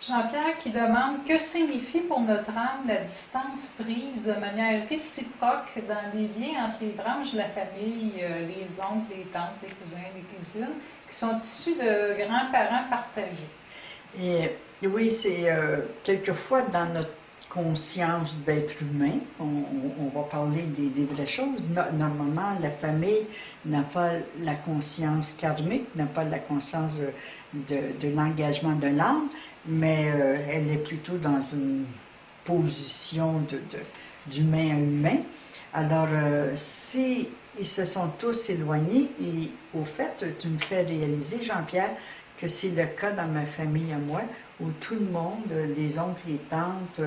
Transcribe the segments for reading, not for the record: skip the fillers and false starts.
Jean-Pierre qui demande que signifie pour notre âme la distance prise de manière réciproque dans les liens entre les branches de la famille, les oncles, les tantes, les cousins, les cousines, qui sont issus de grands-parents partagés. Et oui, c'est quelquefois dans notre conscience d'être humain, on va parler des vraies choses. Normalement, la famille n'a pas la conscience karmique, n'a pas la conscience de l'engagement de l'âme, mais elle est plutôt dans une position d'humain à humain. Alors, si ils se sont tous éloignés, et au fait, tu me fais réaliser, Jean-Pierre, que c'est le cas dans ma famille à moi, où tout le monde, les oncles, les tantes,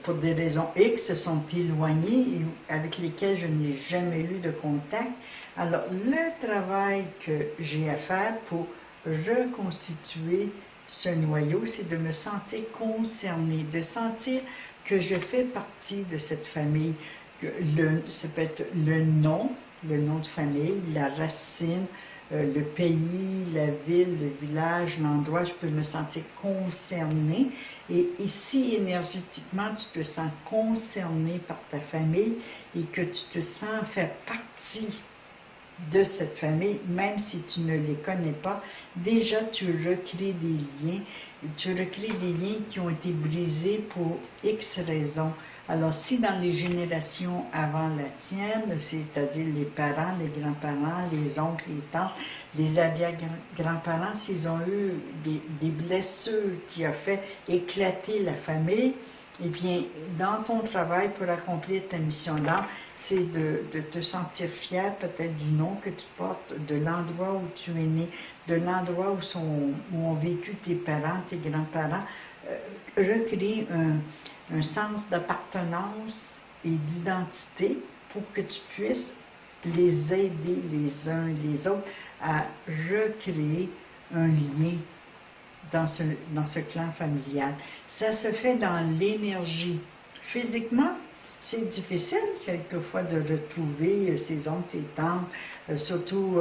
pour des raisons X, se sont éloignés et avec lesquels je n'ai jamais eu de contact. Alors, le travail que j'ai à faire pour reconstituer ce noyau, c'est de me sentir concernée, de sentir que je fais partie de cette famille. Ça peut être le nom de famille, la racine, le pays, la ville, le village, l'endroit, je peux me sentir concernée. Et ici, énergétiquement, tu te sens concerné par ta famille et que tu te sens faire partie de cette famille, même si tu ne les connais pas. Déjà, tu recrées des liens. Tu recrées des liens qui ont été brisés pour X raisons. Alors, si dans les générations avant la tienne, c'est-à-dire les parents, les grands-parents, les oncles, les tantes, les arrière-grands-parents, s'ils ont eu des blessures qui ont fait éclater la famille, eh bien, dans ton travail pour accomplir ta mission d'âme, c'est de te sentir fier peut-être du nom que tu portes, de l'endroit où tu es né, de l'endroit où ont vécu tes parents, tes grands-parents, recréer un sens d'appartenance et d'identité pour que tu puisses les aider les uns et les autres à recréer un lien dans ce clan familial. Ça se fait dans l'énergie. Physiquement, c'est difficile quelquefois de retrouver ses oncles, ses tantes, surtout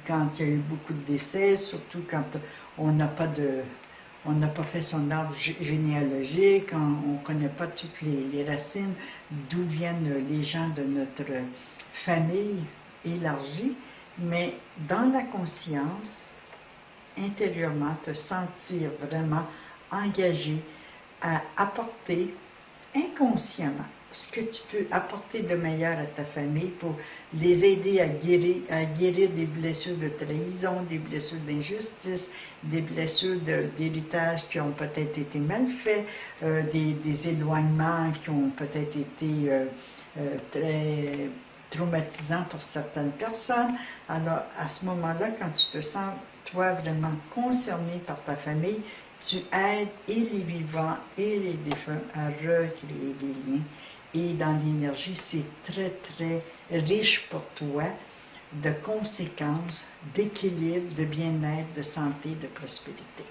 quand il y a eu beaucoup de décès, surtout quand on n'a pas fait son arbre généalogique, on ne connaît pas toutes les racines, d'où viennent les gens de notre famille élargie, mais dans la conscience, intérieurement, te sentir vraiment engagé à apporter inconsciemment ce que tu peux apporter de meilleur à ta famille pour les aider à guérir des blessures de trahison, des blessures d'injustice, des blessures d'héritage qui ont peut-être été mal faits, des éloignements qui ont peut-être été très traumatisants pour certaines personnes. Alors, à ce moment-là, quand tu te sens, toi, vraiment concerné par ta famille, tu aides et les vivants et les défunts à recréer des liens. Et dans l'énergie, c'est très, très riche pour toi de conséquences, d'équilibre, de bien-être, de santé, de prospérité.